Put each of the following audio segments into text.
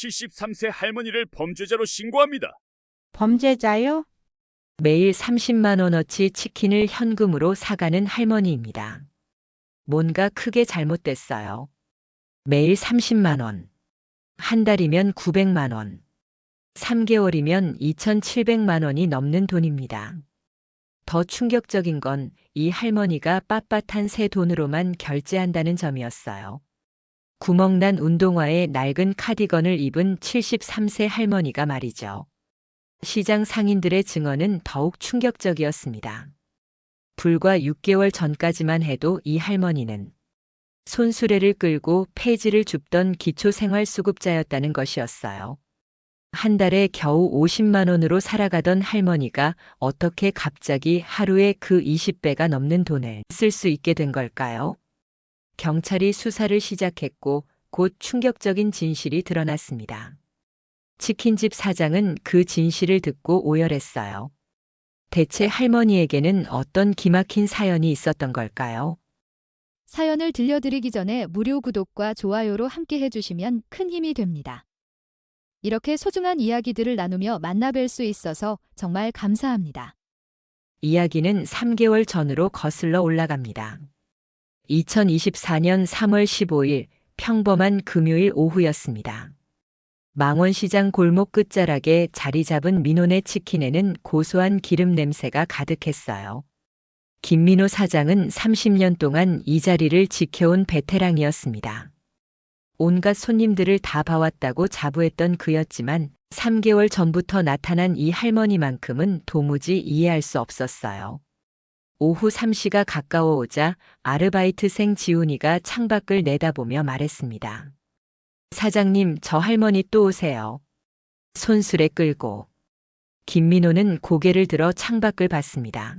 73세 할머니를 범죄자로 신고합니다. 범죄자요? 매일 30만 원어치 치킨을 현금으로 사가는 할머니입니다. 뭔가 크게 잘못됐어요. 매일 30만 원. 한 달이면 900만 원. 3개월이면 2,700만 원이 넘는 돈입니다. 더 충격적인 건 이 할머니가 빳빳한 새 돈으로만 결제한다는 점이었어요. 구멍난 운동화에 낡은 카디건을 입은 73세 할머니가 말이죠. 시장 상인들의 증언은 더욱 충격적이었습니다. 불과 6개월 전까지만 해도 이 할머니는 손수레를 끌고 폐지를 줍던 기초생활수급자였다는 것이었어요. 한 달에 겨우 50만 원으로 살아가던 할머니가 어떻게 갑자기 하루에 그 20배가 넘는 돈을 쓸 수 있게 된 걸까요? 경찰이 수사를 시작했고 곧 충격적인 진실이 드러났습니다. 치킨집 사장은 그 진실을 듣고 오열했어요. 대체 할머니에게는 어떤 기막힌 사연이 있었던 걸까요? 사연을 들려드리기 전에 무료 구독과 좋아요로 함께 해주시면 큰 힘이 됩니다. 이렇게 소중한 이야기들을 나누며 만나뵐 수 있어서 정말 감사합니다. 이야기는 3개월 전으로 거슬러 올라갑니다. 2024년 3월 15일 평범한 금요일 오후였습니다. 망원시장 골목 끝자락에 자리 잡은 민호네 치킨에는 고소한 기름 냄새가 가득했어요. 김민호 사장은 30년 동안 이 자리를 지켜온 베테랑이었습니다. 온갖 손님들을 다 봐왔다고 자부했던 그였지만 3개월 전부터 나타난 이 할머니만큼은 도무지 이해할 수 없었어요. 오후 3시가 가까워오자 아르바이트생 지훈이가 창밖을 내다보며 말했습니다. 사장님, 저 할머니 또 오세요. 손수레 끌고. 김민호는 고개를 들어 창밖을 봤습니다.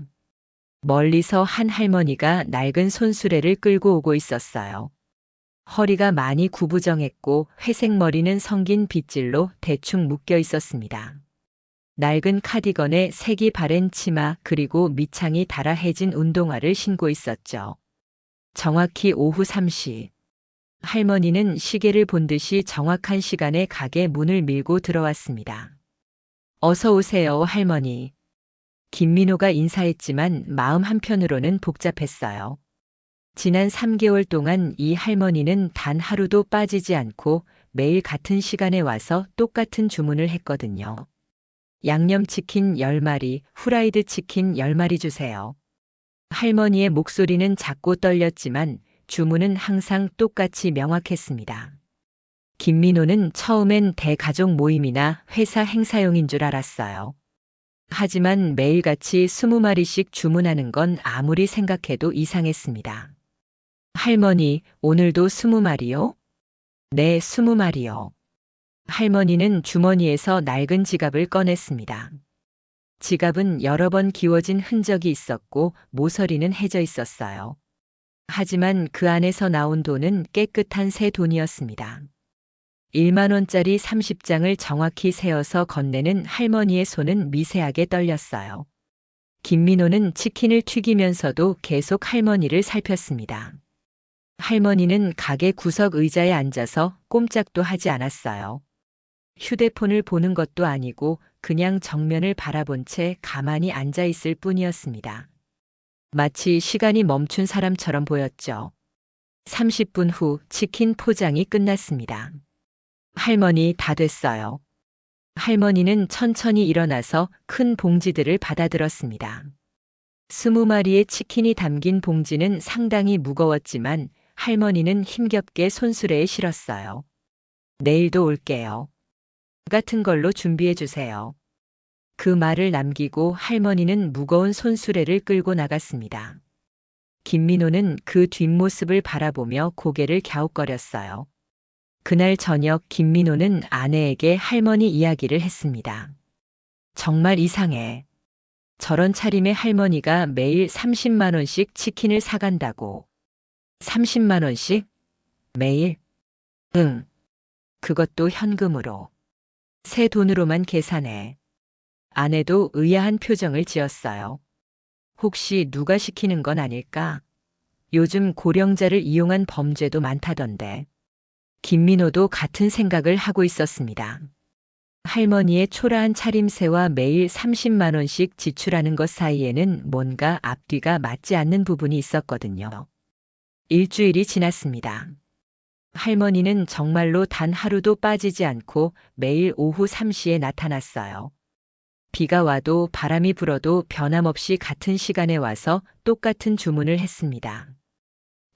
멀리서 한 할머니가 낡은 손수레를 끌고 오고 있었어요. 허리가 많이 구부정했고 회색 머리는 성긴 빗질로 대충 묶여 있었습니다. 낡은 카디건에 색이 바랜 치마 그리고 밑창이 달아해진 운동화를 신고 있었죠. 정확히 오후 3시. 할머니는 시계를 본 듯이 정확한 시간에 가게 문을 밀고 들어왔습니다. 어서 오세요, 할머니. 김민호가 인사했지만 마음 한편으로는 복잡했어요. 지난 3개월 동안 이 할머니는 단 하루도 빠지지 않고 매일 같은 시간에 와서 똑같은 주문을 했거든요. 양념치킨 10마리, 후라이드 치킨 10마리 주세요. 할머니의 목소리는 작고 떨렸지만 주문은 항상 똑같이 명확했습니다. 김민호는 처음엔 대가족 모임이나 회사 행사용인 줄 알았어요. 하지만 매일같이 20마리씩 주문하는 건 아무리 생각해도 이상했습니다. 할머니, 오늘도 20마리요? 네, 20마리요. 할머니는 주머니에서 낡은 지갑을 꺼냈습니다. 지갑은 여러 번 기워진 흔적이 있었고 모서리는 해져 있었어요. 하지만 그 안에서 나온 돈은 깨끗한 새 돈이었습니다. 1만 원짜리 30장을 정확히 세어서 건네는 할머니의 손은 미세하게 떨렸어요. 김민호는 치킨을 튀기면서도 계속 할머니를 살폈습니다. 할머니는 가게 구석 의자에 앉아서 꼼짝도 하지 않았어요. 휴대폰을 보는 것도 아니고 그냥 정면을 바라본 채 가만히 앉아 있을 뿐이었습니다. 마치 시간이 멈춘 사람처럼 보였죠. 30분 후 치킨 포장이 끝났습니다. 할머니, 다 됐어요. 할머니는 천천히 일어나서 큰 봉지들을 받아들었습니다. 20마리의 치킨이 담긴 봉지는 상당히 무거웠지만 할머니는 힘겹게 손수레에 실었어요. 내일도 올게요. 같은 걸로 준비해 주세요. 그 말을 남기고 할머니는 무거운 손수레를 끌고 나갔습니다. 김민호는 그 뒷모습을 바라보며 고개를 갸웃거렸어요. 그날 저녁 김민호는 아내에게 할머니 이야기를 했습니다. 정말 이상해. 저런 차림의 할머니가 매일 30만 원씩 치킨을 사간다고. 30만 원씩? 매일? 응. 그것도 현금으로. 새 돈으로만 계산해. 아내도 의아한 표정을 지었어요. 혹시 누가 시키는 건 아닐까? 요즘 고령자를 이용한 범죄도 많다던데. 김민호도 같은 생각을 하고 있었습니다. 할머니의 초라한 차림새와 매일 30만 원씩 지출하는 것 사이에는 뭔가 앞뒤가 맞지 않는 부분이 있었거든요. 일주일이 지났습니다. 할머니는 정말로 단 하루도 빠지지 않고 매일 오후 3시에 나타났어요. 비가 와도 바람이 불어도 변함없이 같은 시간에 와서 똑같은 주문을 했습니다.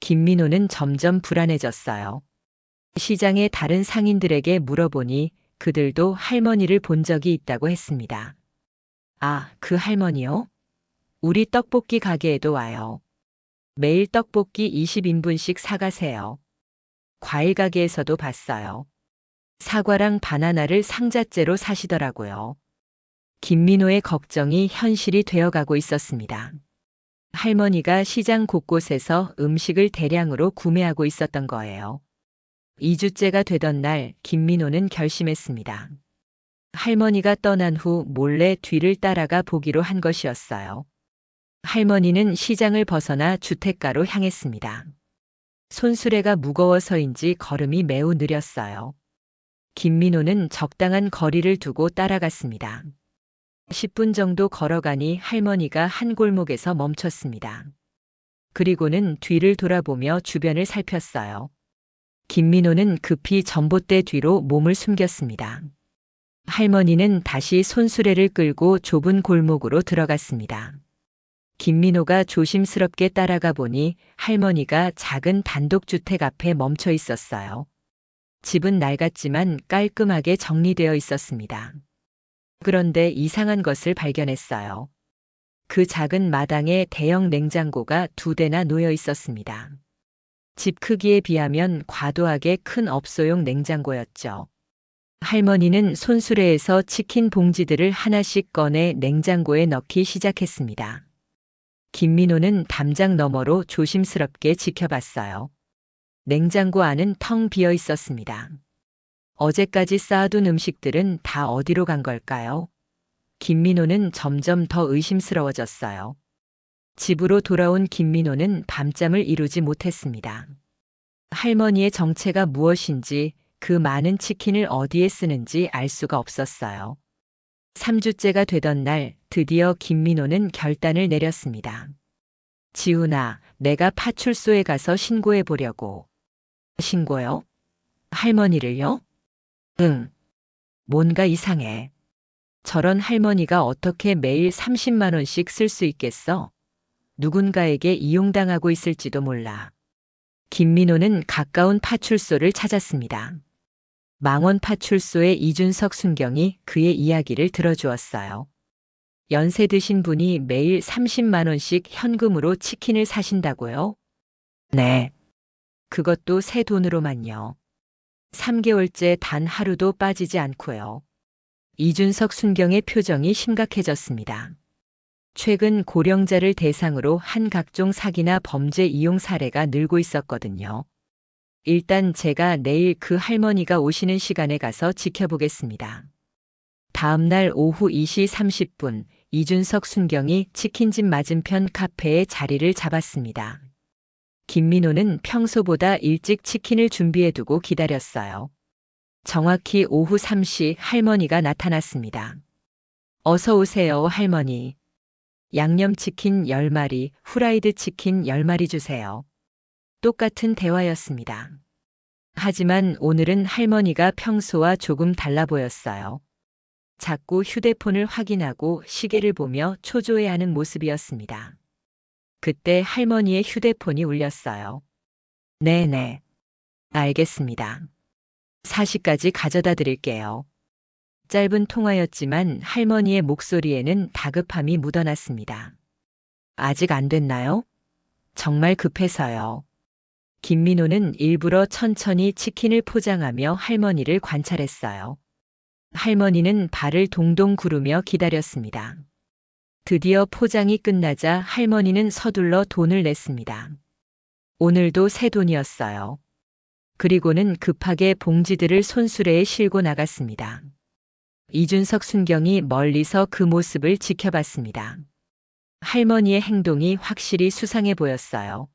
김민호는 점점 불안해졌어요. 시장의 다른 상인들에게 물어보니 그들도 할머니를 본 적이 있다고 했습니다. 아, 그 할머니요? 우리 떡볶이 가게에도 와요. 매일 떡볶이 20인분씩 사가세요. 과일 가게에서도 봤어요. 사과랑 바나나를 상자째로 사시더라고요. 김민호의 걱정이 현실이 되어가고 있었습니다. 할머니가 시장 곳곳에서 음식을 대량으로 구매하고 있었던 거예요. 2주째가 되던 날 김민호는 결심했습니다. 할머니가 떠난 후 몰래 뒤를 따라가 보기로 한 것이었어요. 할머니는 시장을 벗어나 주택가로 향했습니다. 손수레가 무거워서인지 걸음이 매우 느렸어요. 김민호는 적당한 거리를 두고 따라갔습니다. 10분 정도 걸어가니 할머니가 한 골목에서 멈췄습니다. 그리고는 뒤를 돌아보며 주변을 살폈어요. 김민호는 급히 전봇대 뒤로 몸을 숨겼습니다. 할머니는 다시 손수레를 끌고 좁은 골목으로 들어갔습니다. 김민호가 조심스럽게 따라가 보니 할머니가 작은 단독주택 앞에 멈춰 있었어요. 집은 낡았지만 깔끔하게 정리되어 있었습니다. 그런데 이상한 것을 발견했어요. 그 작은 마당에 대형 냉장고가 2대나 놓여 있었습니다. 집 크기에 비하면 과도하게 큰 업소용 냉장고였죠. 할머니는 손수레에서 치킨 봉지들을 하나씩 꺼내 냉장고에 넣기 시작했습니다. 김민호는 담장 너머로 조심스럽게 지켜봤어요. 냉장고 안은 텅 비어 있었습니다. 어제까지 쌓아둔 음식들은 다 어디로 간 걸까요? 김민호는 점점 더 의심스러워졌어요. 집으로 돌아온 김민호는 밤잠을 이루지 못했습니다. 할머니의 정체가 무엇인지, 그 많은 치킨을 어디에 쓰는지 알 수가 없었어요. 3주째가 되던 날 드디어 김민호는 결단을 내렸습니다. 지훈아, 내가 파출소에 가서 신고해 보려고. 신고요? 할머니를요? 응. 뭔가 이상해. 저런 할머니가 어떻게 매일 30만 원씩 쓸 수 있겠어? 누군가에게 이용당하고 있을지도 몰라. 김민호는 가까운 파출소를 찾았습니다. 망원 파출소의 이준석 순경이 그의 이야기를 들어주었어요. 연세 드신 분이 매일 30만 원씩 현금으로 치킨을 사신다고요? 네. 그것도 새 돈으로만요. 3개월째 단 하루도 빠지지 않고요. 이준석 순경의 표정이 심각해졌습니다. 최근 고령자를 대상으로 한 각종 사기나 범죄 이용 사례가 늘고 있었거든요. 일단 제가 내일 그 할머니가 오시는 시간에 가서 지켜보겠습니다. 다음 날 오후 2시 30분 이준석 순경이 치킨집 맞은편 카페에 자리를 잡았습니다. 김민호는 평소보다 일찍 치킨을 준비해두고 기다렸어요. 정확히 오후 3시 할머니가 나타났습니다. 어서 오세요, 할머니. 양념치킨 10마리, 후라이드 치킨 10마리 주세요. 똑같은 대화였습니다. 하지만 오늘은 할머니가 평소와 조금 달라 보였어요. 자꾸 휴대폰을 확인하고 시계를 보며 초조해하는 모습이었습니다. 그때 할머니의 휴대폰이 울렸어요. 네네. 알겠습니다. 4시까지 가져다 드릴게요. 짧은 통화였지만 할머니의 목소리에는 다급함이 묻어났습니다. 아직 안 됐나요? 정말 급해서요. 김민호는 일부러 천천히 치킨을 포장하며 할머니를 관찰했어요. 할머니는 발을 동동 구르며 기다렸습니다. 드디어 포장이 끝나자 할머니는 서둘러 돈을 냈습니다. 오늘도 새 돈이었어요. 그리고는 급하게 봉지들을 손수레에 싣고 나갔습니다. 이준석 순경이 멀리서 그 모습을 지켜봤습니다. 할머니의 행동이 확실히 수상해 보였어요.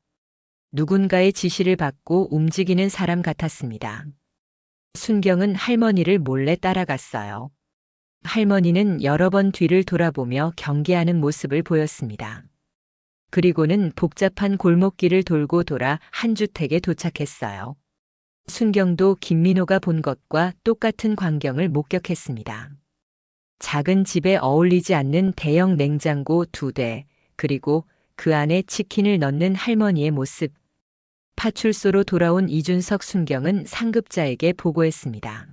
누군가의 지시를 받고 움직이는 사람 같았습니다. 순경은 할머니를 몰래 따라갔어요. 할머니는 여러 번 뒤를 돌아보며 경계하는 모습을 보였습니다. 그리고는 복잡한 골목길을 돌고 돌아 한 주택에 도착했어요. 순경도 김민호가 본 것과 똑같은 광경을 목격했습니다. 작은 집에 어울리지 않는 대형 냉장고 2대, 그리고 그 안에 치킨을 넣는 할머니의 모습. 파출소로 돌아온 이준석 순경은 상급자에게 보고했습니다.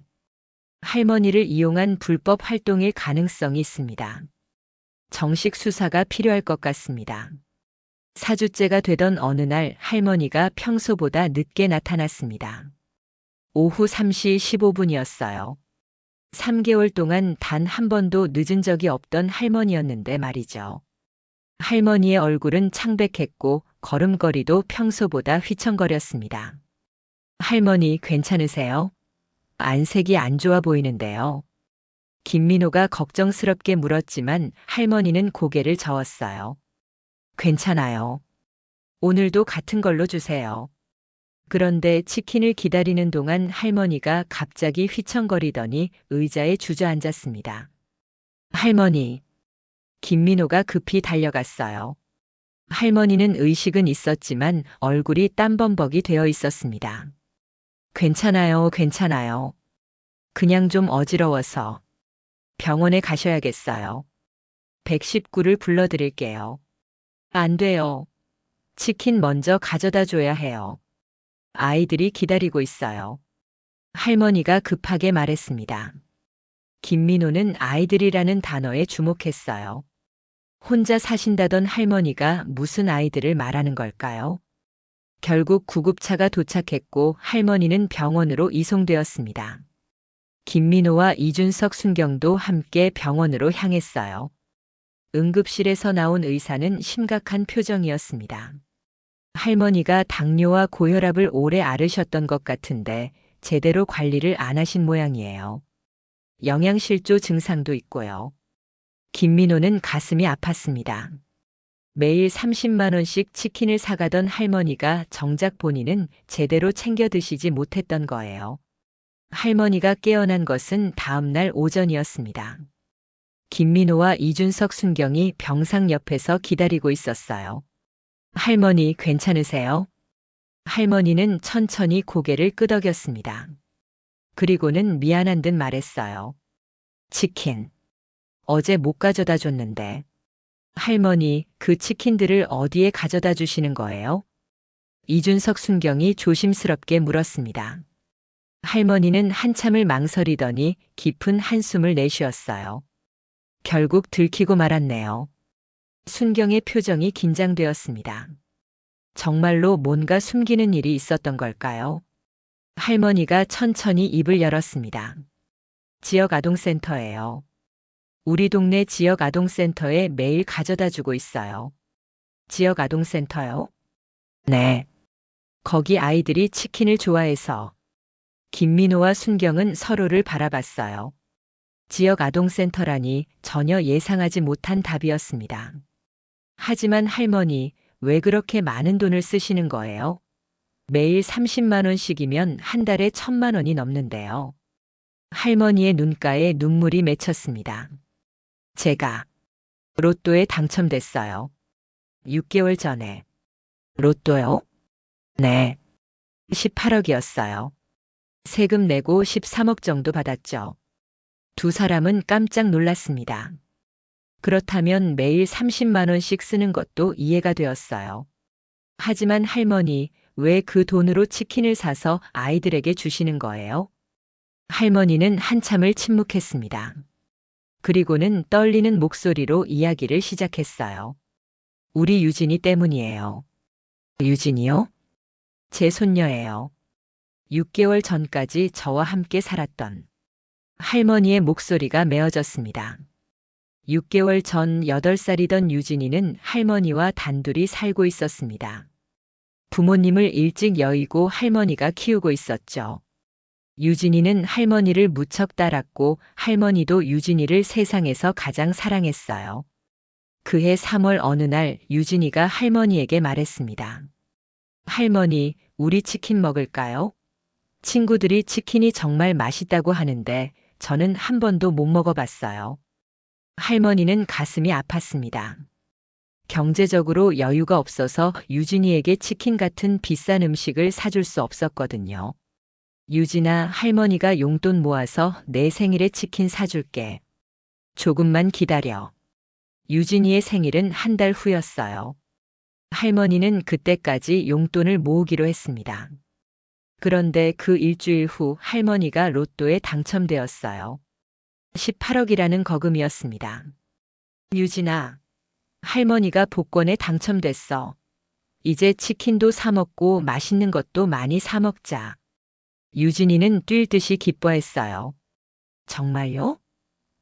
할머니를 이용한 불법 활동일 가능성이 있습니다. 정식 수사가 필요할 것 같습니다. 4주째가 되던 어느 날 할머니가 평소보다 늦게 나타났습니다. 오후 3시 15분이었어요. 3개월 동안 단 한 번도 늦은 적이 없던 할머니였는데 말이죠. 할머니의 얼굴은 창백했고 걸음걸이도 평소보다 휘청거렸습니다. 할머니 괜찮으세요? 안색이 안 좋아 보이는데요. 김민호가 걱정스럽게 물었지만 할머니는 고개를 저었어요. 괜찮아요. 오늘도 같은 걸로 주세요. 그런데 치킨을 기다리는 동안 할머니가 갑자기 휘청거리더니 의자에 주저앉았습니다. 할머니. 김민호가 급히 달려갔어요. 할머니는 의식은 있었지만 얼굴이 땀범벅이 되어 있었습니다. 괜찮아요, 괜찮아요. 그냥 좀 어지러워서. 병원에 가셔야겠어요. 119를 불러드릴게요. 안 돼요. 치킨 먼저 가져다 줘야 해요. 아이들이 기다리고 있어요. 할머니가 급하게 말했습니다. 김민호는 아이들이라는 단어에 주목했어요. 혼자 사신다던 할머니가 무슨 아이들을 말하는 걸까요? 결국 구급차가 도착했고 할머니는 병원으로 이송되었습니다. 김민호와 이준석 순경도 함께 병원으로 향했어요. 응급실에서 나온 의사는 심각한 표정이었습니다. 할머니가 당뇨와 고혈압을 오래 앓으셨던 것 같은데 제대로 관리를 안 하신 모양이에요. 영양실조 증상도 있고요. 김민호는 가슴이 아팠습니다. 매일 30만 원씩 치킨을 사가던 할머니가 정작 본인은 제대로 챙겨 드시지 못했던 거예요. 할머니가 깨어난 것은 다음 날 오전이었습니다. 김민호와 이준석 순경이 병상 옆에서 기다리고 있었어요. 할머니 괜찮으세요? 할머니는 천천히 고개를 끄덕였습니다. 그리고는 미안한 듯 말했어요. 치킨. 어제 못 가져다 줬는데. 할머니, 그 치킨들을 어디에 가져다 주시는 거예요? 이준석 순경이 조심스럽게 물었습니다. 할머니는 한참을 망설이더니 깊은 한숨을 내쉬었어요. 결국 들키고 말았네요. 순경의 표정이 긴장되었습니다. 정말로 뭔가 숨기는 일이 있었던 걸까요? 할머니가 천천히 입을 열었습니다. 지역아동센터예요. 우리 동네 지역아동센터에 매일 가져다 주고 있어요. 지역아동센터요? 네. 거기 아이들이 치킨을 좋아해서. 김민호와 순경은 서로를 바라봤어요. 지역아동센터라니 전혀 예상하지 못한 답이었습니다. 하지만 할머니, 왜 그렇게 많은 돈을 쓰시는 거예요? 매일 30만 원씩이면 한 달에 1,000만 원이 넘는데요. 할머니의 눈가에 눈물이 맺혔습니다. 제가 로또에 당첨됐어요. 6개월 전에. 로또요? 네. 18억이었어요. 세금 내고 13억 정도 받았죠. 두 사람은 깜짝 놀랐습니다. 그렇다면 매일 30만 원씩 쓰는 것도 이해가 되었어요. 하지만 할머니, 왜 그 돈으로 치킨을 사서 아이들에게 주시는 거예요? 할머니는 한참을 침묵했습니다. 그리고는 떨리는 목소리로 이야기를 시작했어요. 우리 유진이 때문이에요. 유진이요? 제 손녀예요. 6개월 전까지 저와 함께 살았던. 할머니의 목소리가 메어졌습니다. 6개월 전 8살이던 유진이는 할머니와 단둘이 살고 있었습니다. 부모님을 일찍 여의고 할머니가 키우고 있었죠. 유진이는 할머니를 무척 따랐고 할머니도 유진이를 세상에서 가장 사랑했어요. 그해 3월 어느 날 유진이가 할머니에게 말했습니다. 할머니, 우리 치킨 먹을까요? 친구들이 치킨이 정말 맛있다고 하는데 저는 한 번도 못 먹어봤어요. 할머니는 가슴이 아팠습니다. 경제적으로 여유가 없어서 유진이에게 치킨 같은 비싼 음식을 사줄 수 없었거든요. 유진아, 할머니가 용돈 모아서 내 생일에 치킨 사줄게. 조금만 기다려. 유진이의 생일은 한 달 후였어요. 할머니는 그때까지 용돈을 모으기로 했습니다. 그런데 그 일주일 후 할머니가 로또에 당첨되었어요. 18억이라는 거금이었습니다. 유진아, 할머니가 복권에 당첨됐어. 이제 치킨도 사 먹고 맛있는 것도 많이 사 먹자. 유진이는 뛸 듯이 기뻐했어요. 정말요?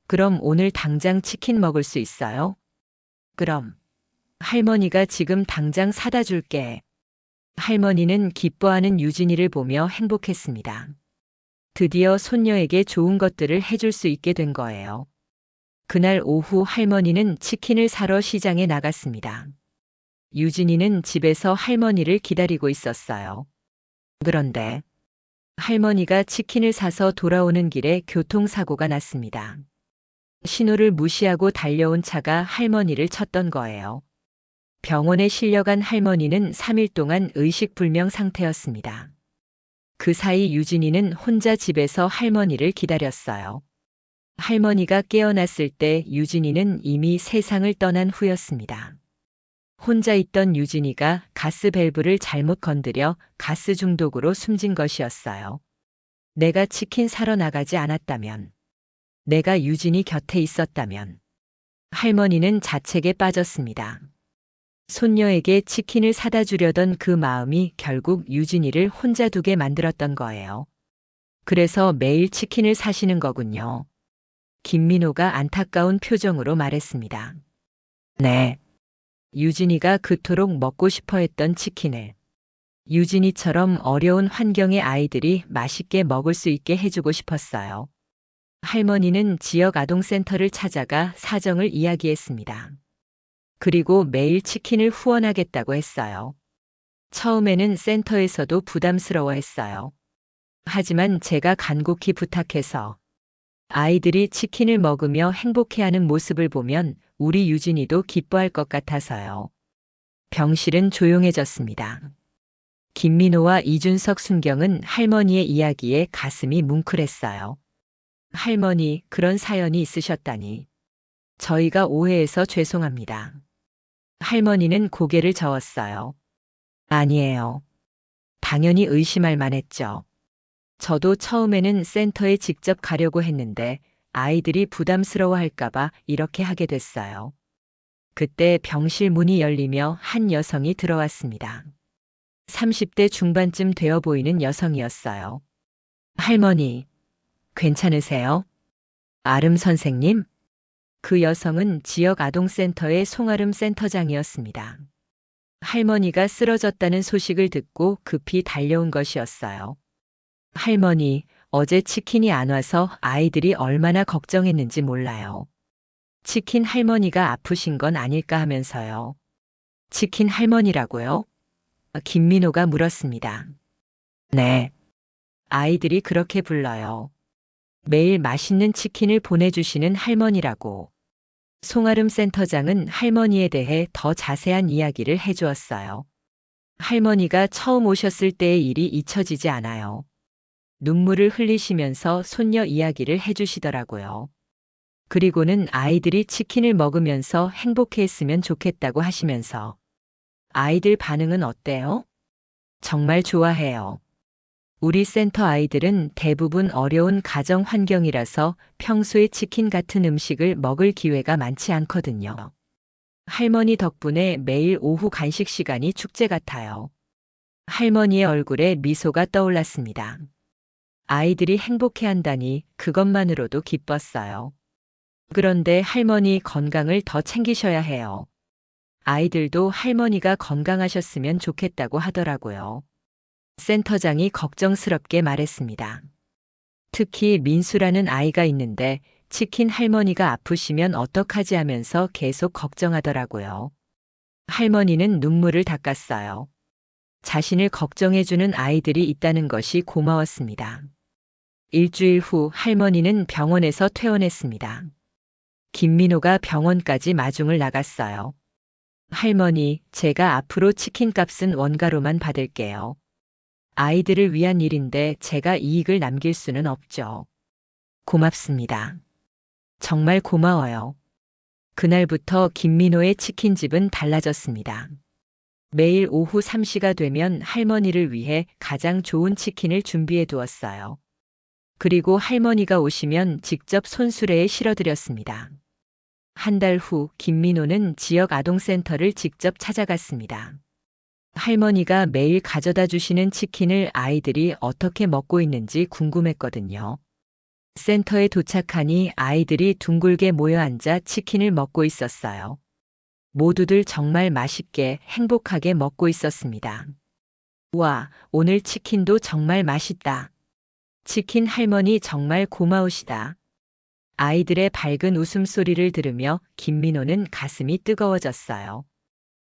그럼 오늘 당장 치킨 먹을 수 있어요? 그럼 할머니가 지금 당장 사다 줄게. 할머니는 기뻐하는 유진이를 보며 행복했습니다. 드디어 손녀에게 좋은 것들을 해줄 수 있게 된 거예요. 그날 오후 할머니는 치킨을 사러 시장에 나갔습니다. 유진이는 집에서 할머니를 기다리고 있었어요. 그런데 할머니가 치킨을 사서 돌아오는 길에 교통사고가 났습니다. 신호를 무시하고 달려온 차가 할머니를 쳤던 거예요. 병원에 실려간 할머니는 3일 동안 의식불명 상태였습니다. 그 사이 유진이는 혼자 집에서 할머니를 기다렸어요. 할머니가 깨어났을 때 유진이는 이미 세상을 떠난 후였습니다. 혼자 있던 유진이가 가스 밸브를 잘못 건드려 가스 중독으로 숨진 것이었어요. 내가 치킨 사러 나가지 않았다면, 내가 유진이 곁에 있었다면, 할머니는 자책에 빠졌습니다. 손녀에게 치킨을 사다 주려던 그 마음이 결국 유진이를 혼자 두게 만들었던 거예요. 그래서 매일 치킨을 사시는 거군요. 김민호가 안타까운 표정으로 말했습니다. 네. 유진이가 그토록 먹고 싶어 했던 치킨을 유진이처럼 어려운 환경의 아이들이 맛있게 먹을 수 있게 해주고 싶었어요. 할머니는 지역 아동센터를 찾아가 사정을 이야기했습니다. 그리고 매일 치킨을 후원하겠다고 했어요. 처음에는 센터에서도 부담스러워했어요. 하지만 제가 간곡히 부탁해서 아이들이 치킨을 먹으며 행복해하는 모습을 보면 우리 유진이도 기뻐할 것 같아서요. 병실은 조용해졌습니다. 김민호와 이준석, 순경은 할머니의 이야기에 가슴이 뭉클했어요. 할머니, 그런 사연이 있으셨다니. 저희가 오해해서 죄송합니다. 할머니는 고개를 저었어요. 아니에요. 당연히 의심할 만했죠. 저도 처음에는 센터에 직접 가려고 했는데 아이들이 부담스러워할까봐 이렇게 하게 됐어요. 그때 병실 문이 열리며 한 여성이 들어왔습니다. 30대 중반쯤 되어 보이는 여성이었어요. 할머니, 괜찮으세요? 아름 선생님? 그 여성은 지역 아동센터의 송아름 센터장이었습니다. 할머니가 쓰러졌다는 소식을 듣고 급히 달려온 것이었어요. 할머니, 어제 치킨이 안 와서 아이들이 얼마나 걱정했는지 몰라요. 치킨 할머니가 아프신 건 아닐까 하면서요. 치킨 할머니라고요? 김민호가 물었습니다. 네. 아이들이 그렇게 불러요. 매일 맛있는 치킨을 보내주시는 할머니라고. 송아름 센터장은 할머니에 대해 더 자세한 이야기를 해주었어요. 할머니가 처음 오셨을 때의 일이 잊혀지지 않아요. 눈물을 흘리시면서 손녀 이야기를 해주시더라고요. 그리고는 아이들이 치킨을 먹으면서 행복해했으면 좋겠다고 하시면서 아이들 반응은 어때요? 정말 좋아해요. 우리 센터 아이들은 대부분 어려운 가정 환경이라서 평소에 치킨 같은 음식을 먹을 기회가 많지 않거든요. 할머니 덕분에 매일 오후 간식 시간이 축제 같아요. 할머니의 얼굴에 미소가 떠올랐습니다. 아이들이 행복해한다니 그것만으로도 기뻤어요. 그런데 할머니 건강을 더 챙기셔야 해요. 아이들도 할머니가 건강하셨으면 좋겠다고 하더라고요. 센터장이 걱정스럽게 말했습니다. 특히 민수라는 아이가 있는데 치킨 할머니가 아프시면 어떡하지 하면서 계속 걱정하더라고요. 할머니는 눈물을 닦았어요. 자신을 걱정해주는 아이들이 있다는 것이 고마웠습니다. 일주일 후 할머니는 병원에서 퇴원했습니다. 김민호가 병원까지 마중을 나갔어요. 할머니, 제가 앞으로 치킨 값은 원가로만 받을게요. 아이들을 위한 일인데 제가 이익을 남길 수는 없죠. 고맙습니다. 정말 고마워요. 그날부터 김민호의 치킨집은 달라졌습니다. 매일 오후 3시가 되면 할머니를 위해 가장 좋은 치킨을 준비해 두었어요. 그리고 할머니가 오시면 직접 손수레에 실어드렸습니다. 한 달 후 김민호는 지역 아동센터를 직접 찾아갔습니다. 할머니가 매일 가져다 주시는 치킨을 아이들이 어떻게 먹고 있는지 궁금했거든요. 센터에 도착하니 아이들이 둥글게 모여 앉아 치킨을 먹고 있었어요. 모두들 정말 맛있게 행복하게 먹고 있었습니다. 와, 오늘 치킨도 정말 맛있다. 치킨 할머니 정말 고마우시다. 아이들의 밝은 웃음소리를 들으며 김민호는 가슴이 뜨거워졌어요.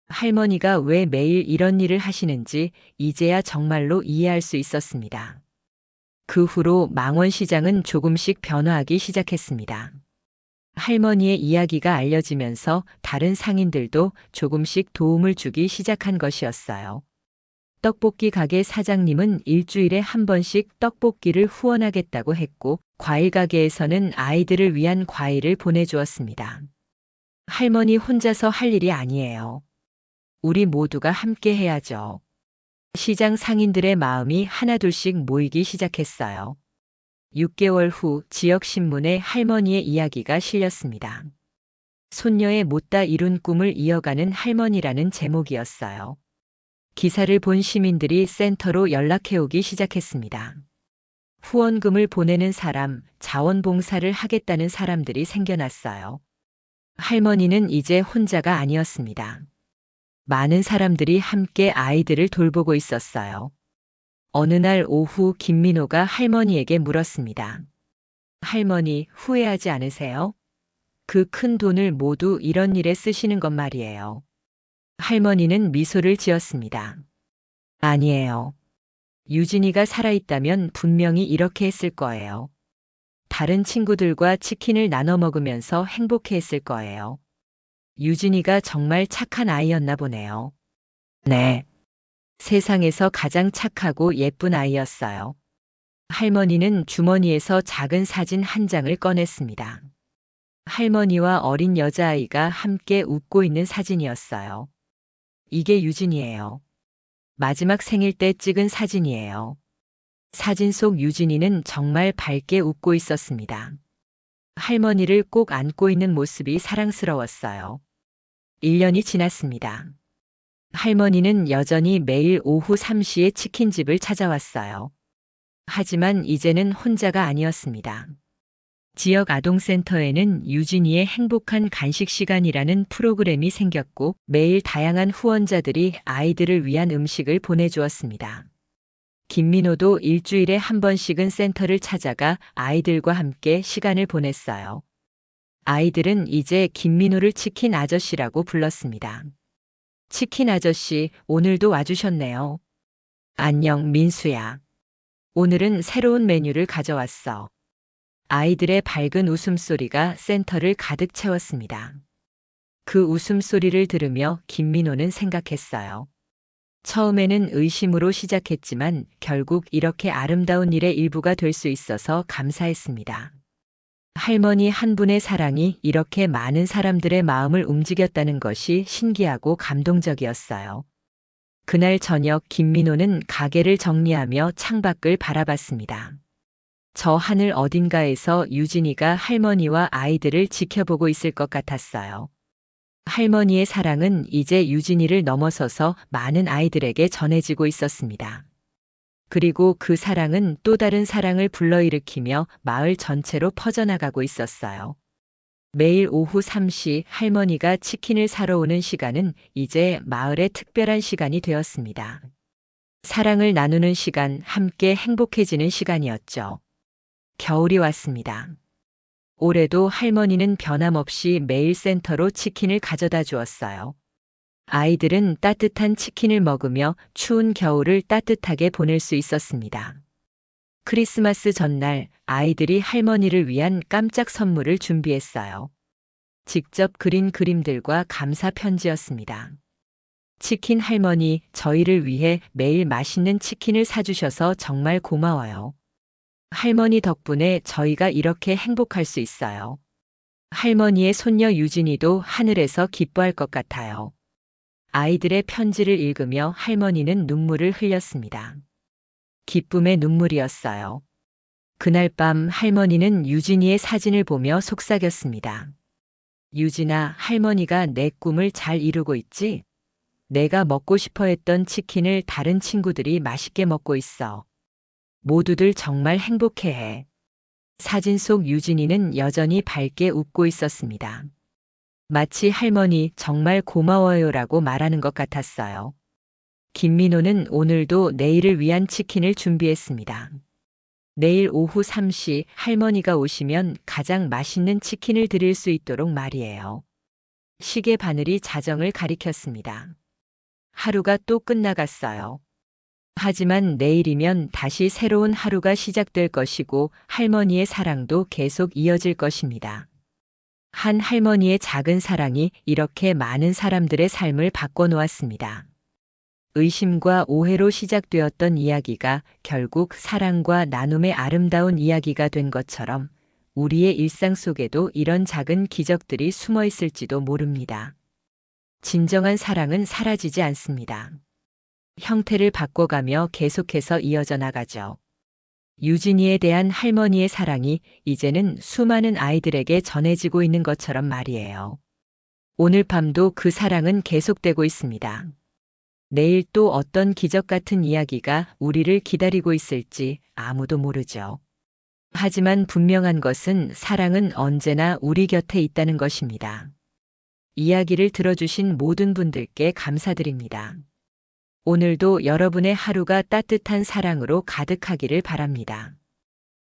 할머니가 왜 매일 이런 일을 하시는지 이제야 정말로 이해할 수 있었습니다. 그 후로 망원시장은 조금씩 변화하기 시작했습니다. 할머니의 이야기가 알려지면서 다른 상인들도 조금씩 도움을 주기 시작한 것이었어요. 떡볶이 가게 사장님은 일주일에 한 번씩 떡볶이를 후원하겠다고 했고, 과일 가게에서는 아이들을 위한 과일을 보내주었습니다. 할머니 혼자서 할 일이 아니에요. 우리 모두가 함께 해야죠. 시장 상인들의 마음이 하나둘씩 모이기 시작했어요. 6개월 후 지역 신문에 할머니의 이야기가 실렸습니다. 손녀의 못다 이룬 꿈을 이어가는 할머니라는 제목이었어요. 기사를 본 시민들이 센터로 연락해오기 시작했습니다. 후원금을 보내는 사람, 자원봉사를 하겠다는 사람들이 생겨났어요. 할머니는 이제 혼자가 아니었습니다. 많은 사람들이 함께 아이들을 돌보고 있었어요. 어느 날 오후 김민호가 할머니에게 물었습니다. 할머니, 후회하지 않으세요? 그 큰 돈을 모두 이런 일에 쓰시는 것 말이에요. 할머니는 미소를 지었습니다. 아니에요. 유진이가 살아있다면 분명히 이렇게 했을 거예요. 다른 친구들과 치킨을 나눠 먹으면서 행복해했을 거예요. 유진이가 정말 착한 아이였나 보네요. 네. 세상에서 가장 착하고 예쁜 아이였어요. 할머니는 주머니에서 작은 사진 한 장을 꺼냈습니다. 할머니와 어린 여자아이가 함께 웃고 있는 사진이었어요. 이게 유진이에요. 마지막 생일 때 찍은 사진이에요. 사진 속 유진이는 정말 밝게 웃고 있었습니다. 할머니를 꼭 안고 있는 모습이 사랑스러웠어요. 1년이 지났습니다. 할머니는 여전히 매일 오후 3시에 치킨집을 찾아왔어요. 하지만 이제는 혼자가 아니었습니다. 지역 아동센터에는 유진이의 행복한 간식 시간이라는 프로그램이 생겼고 매일 다양한 후원자들이 아이들을 위한 음식을 보내주었습니다. 김민호도 일주일에 한 번씩은 센터를 찾아가 아이들과 함께 시간을 보냈어요. 아이들은 이제 김민호를 치킨 아저씨라고 불렀습니다. 치킨 아저씨, 오늘도 와주셨네요. 안녕, 민수야. 오늘은 새로운 메뉴를 가져왔어. 아이들의 밝은 웃음소리가 센터를 가득 채웠습니다. 그 웃음소리를 들으며 김민호는 생각했어요. 처음에는 의심으로 시작했지만 결국 이렇게 아름다운 일의 일부가 될 수 있어서 감사했습니다. 할머니 한 분의 사랑이 이렇게 많은 사람들의 마음을 움직였다는 것이 신기하고 감동적이었어요. 그날 저녁 김민호는 가게를 정리하며 창밖을 바라봤습니다. 저 하늘 어딘가에서 유진이가 할머니와 아이들을 지켜보고 있을 것 같았어요. 할머니의 사랑은 이제 유진이를 넘어서서 많은 아이들에게 전해지고 있었습니다. 그리고 그 사랑은 또 다른 사랑을 불러일으키며 마을 전체로 퍼져나가고 있었어요. 매일 오후 3시 할머니가 치킨을 사러 오는 시간은 이제 마을의 특별한 시간이 되었습니다. 사랑을 나누는 시간, 함께 행복해지는 시간이었죠. 겨울이 왔습니다. 올해도 할머니는 변함없이 매일 센터로 치킨을 가져다 주었어요. 아이들은 따뜻한 치킨을 먹으며 추운 겨울을 따뜻하게 보낼 수 있었습니다. 크리스마스 전날 아이들이 할머니를 위한 깜짝 선물을 준비했어요. 직접 그린 그림들과 감사 편지였습니다. 치킨 할머니, 저희를 위해 매일 맛있는 치킨을 사주셔서 정말 고마워요. 할머니 덕분에 저희가 이렇게 행복할 수 있어요. 할머니의 손녀 유진이도 하늘에서 기뻐할 것 같아요. 아이들의 편지를 읽으며 할머니는 눈물을 흘렸습니다. 기쁨의 눈물이었어요. 그날 밤 할머니는 유진이의 사진을 보며 속삭였습니다. 유진아, 할머니가 내 꿈을 잘 이루고 있지? 내가 먹고 싶어 했던 치킨을 다른 친구들이 맛있게 먹고 있어. 모두들 정말 행복해해. 사진 속 유진이는 여전히 밝게 웃고 있었습니다. 마치 할머니 정말 고마워요라고 말하는 것 같았어요. 김민호는 오늘도 내일을 위한 치킨을 준비했습니다. 내일 오후 3시 할머니가 오시면 가장 맛있는 치킨을 드릴 수 있도록 말이에요. 시계 바늘이 자정을 가리켰습니다. 하루가 또 끝나갔어요. 하지만 내일이면 다시 새로운 하루가 시작될 것이고 할머니의 사랑도 계속 이어질 것입니다. 한 할머니의 작은 사랑이 이렇게 많은 사람들의 삶을 바꿔놓았습니다. 의심과 오해로 시작되었던 이야기가 결국 사랑과 나눔의 아름다운 이야기가 된 것처럼 우리의 일상 속에도 이런 작은 기적들이 숨어 있을지도 모릅니다. 진정한 사랑은 사라지지 않습니다. 형태를 바꿔가며 계속해서 이어져 나가죠. 유진이에 대한 할머니의 사랑이 이제는 수많은 아이들에게 전해지고 있는 것처럼 말이에요. 오늘 밤도 그 사랑은 계속되고 있습니다. 내일 또 어떤 기적 같은 이야기가 우리를 기다리고 있을지 아무도 모르죠. 하지만 분명한 것은 사랑은 언제나 우리 곁에 있다는 것입니다. 이야기를 들어주신 모든 분들께 감사드립니다. 오늘도 여러분의 하루가 따뜻한 사랑으로 가득하기를 바랍니다.